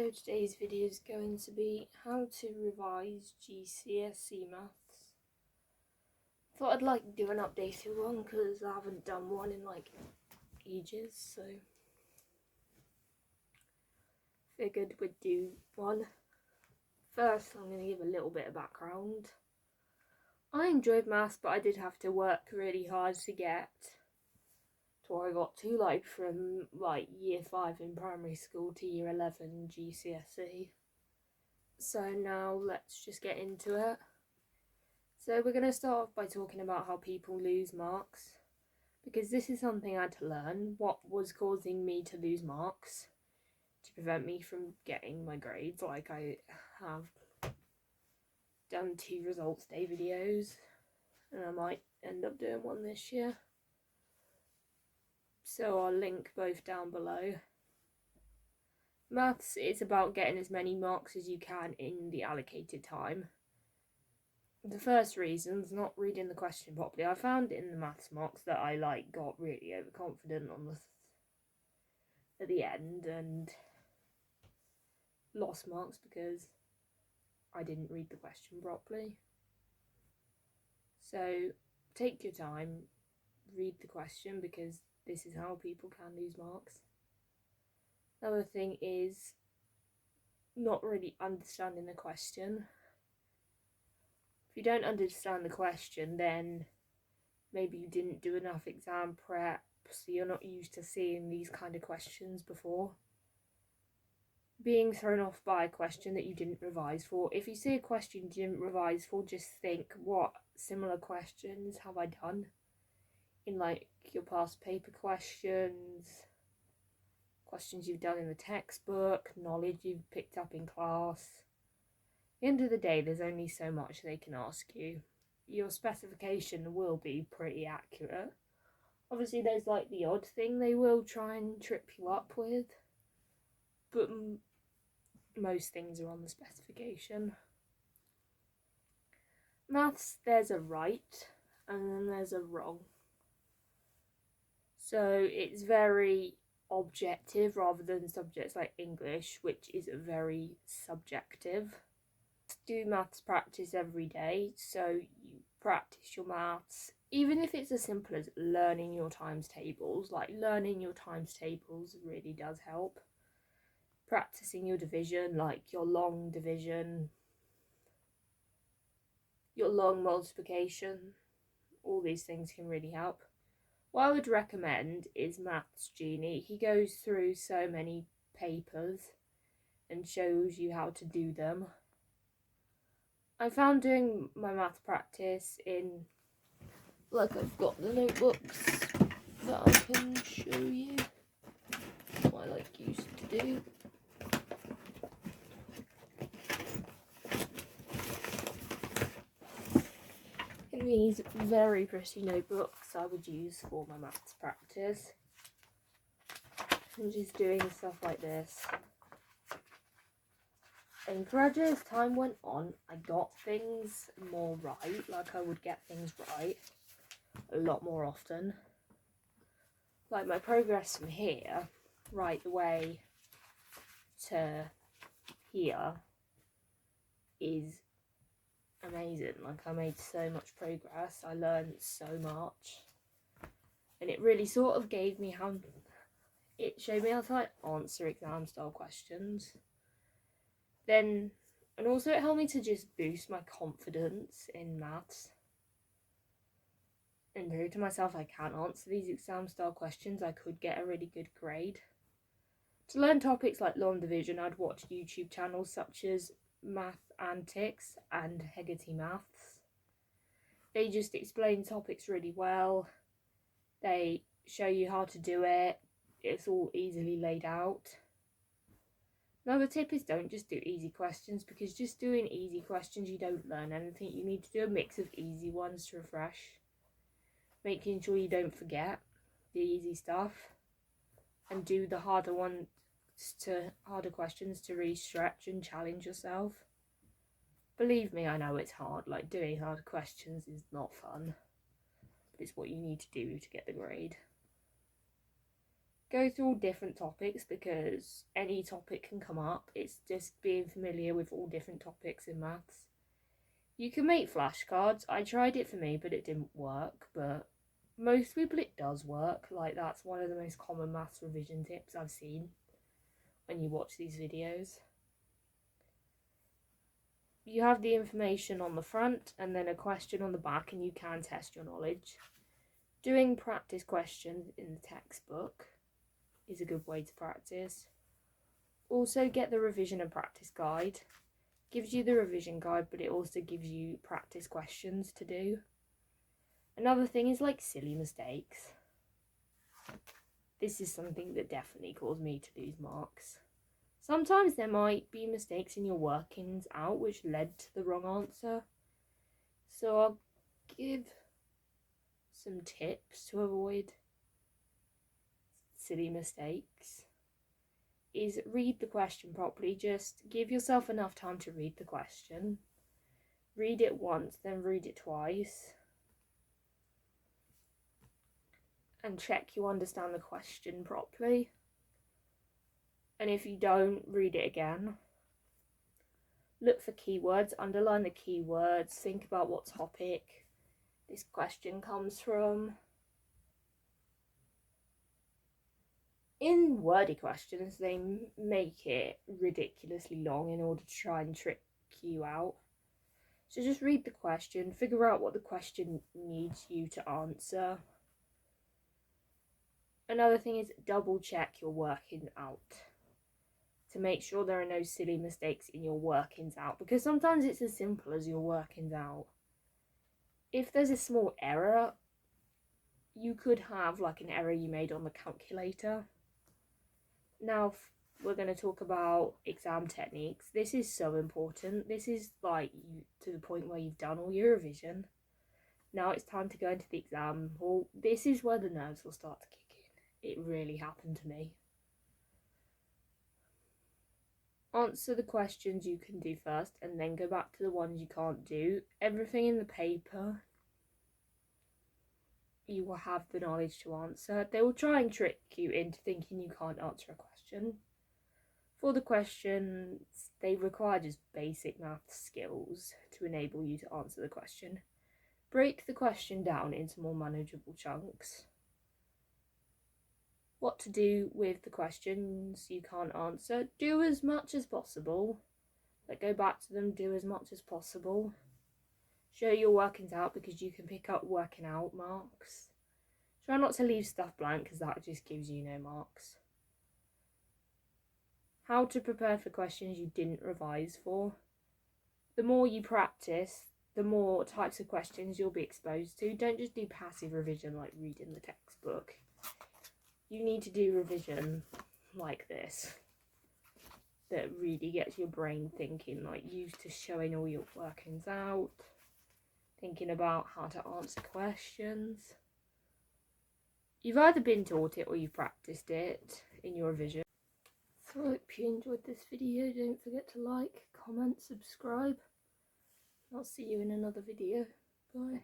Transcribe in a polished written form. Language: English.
So today's video is going to be how to revise GCSE maths. Thought I'd like do an updated one because I haven't done one in like ages, so figured we'd do one. First I'm going to give a little bit of background. I enjoyed maths, but I did have to work really hard to get to where I got to, like from like year 5 in primary school to year 11 GCSE. So now let's just get into it. So we're going to start off by talking about how people lose marks, because this is something I had to learn, what was causing me to lose marks to prevent me from getting my grades. Like, I have done 2 results day videos and I might end up doing one this year, so I'll link both down below. Maths is about getting as many marks as you can in the allocated time. The first reason's not reading the question properly. I found in the maths marks that I got really overconfident on at the end and lost marks because I didn't read the question properly. So take your time, read the question, because this is how people can lose marks. Another thing is not really understanding the question. If you don't understand the question, then maybe you didn't do enough exam prep, so you're not used to seeing these kind of questions before. Being thrown off by a question that you didn't revise for. If you see a question you didn't revise for, just think, what similar questions have I done in like your past paper questions, questions you've done in the textbook, knowledge you've picked up in class. At the end of the day, there's only so much they can ask you. Your specification will be pretty accurate. Obviously there's like the odd thing they will try and trip you up with, but most things are on the specification. Maths, there's a right and then there's a wrong. So it's very objective rather than subjects like English, which is very subjective. Do maths practice every day, so you practice your maths, even if it's as simple as learning your times tables. Like, learning your times tables really does help. Practicing your division, like your long division, your long multiplication, all these things can really help. What I would recommend is Maths Genie. He goes through so many papers and shows you how to do them. I found doing my maths practice in, like, I've got the notebooks that I can show you what I used to do. In these very pretty notebooks I would use for my maths practice, and just doing stuff like this. And gradually as time went on, I got things more right. Like, I would get things right a lot more often. Like, my progress from here right the way to here is amazing. Like, I made so much progress, I learned so much, and it really sort of gave me it showed me how to like answer exam style questions. And also it helped me to just boost my confidence in maths and prove to myself I can answer these exam style questions. I could get a really good grade. To learn topics like long division, I'd watch YouTube channels such as Math Antics and Hegarty Maths. They just explain topics really well. They show you how to do it. It's all easily laid out. Another tip is don't just do easy questions, because just doing easy questions you don't learn anything. You need to do a mix of easy ones to refresh, making sure you don't forget the easy stuff, and do the harder questions to really stretch and challenge yourself. Believe me, I know it's hard. Like, doing hard questions is not fun, but it's what you need to do to get the grade. Go through all different topics because any topic can come up. It's just being familiar with all different topics in maths. You can make flashcards. I tried it for me, but it didn't work. But most people it does work. Like, that's one of the most common maths revision tips I've seen when you watch these videos. You have the information on the front and then a question on the back, and you can test your knowledge. Doing practice questions in the textbook is a good way to practice. Also get the revision and practice guide. Gives you the revision guide, but it also gives you practice questions to do. Another thing is like silly mistakes. This is something that definitely caused me to lose marks. Sometimes there might be mistakes in your workings out which led to the wrong answer. So I'll give some tips to avoid silly mistakes. Is read the question properly. Just give yourself enough time to read the question. Read it once, then read it twice. And check you understand the question properly. And if you don't, read it again. Look for keywords, underline the keywords, think about what topic this question comes from. In wordy questions, they make it ridiculously long in order to try and trick you out. So just read the question, figure out what the question needs you to answer. Another thing is double check your working out to make sure there are no silly mistakes in your workings out, because sometimes it's as simple as your workings out. If there's a small error, you could have like an error you made on the calculator. Now we're going to talk about exam techniques. This is so important. This is like to the point where you've done all your revision. Now it's time to go into the exam hall. This is where the nerves will start to kick in. It really happened to me. Answer the questions you can do first and then go back to the ones you can't do. Everything in the paper you will have the knowledge to answer. They will try and trick you into thinking you can't answer a question. For the questions, they require just basic math skills to enable you to answer the question. Break the question down into more manageable chunks. What to do with the questions you can't answer. Do as much as possible. But go back to them, do as much as possible. Show your workings out because you can pick up working out marks. Try not to leave stuff blank because that just gives you no marks. How to prepare for questions you didn't revise for. The more you practice, the more types of questions you'll be exposed to. Don't just do passive revision like reading the textbook. You need to do revision like this that really gets your brain thinking, like used to showing all your workings out, thinking about how to answer questions. You've either been taught it or you've practiced it in your revision. So I hope you enjoyed this video. Don't forget to like, comment, subscribe. I'll see you in another video. Bye.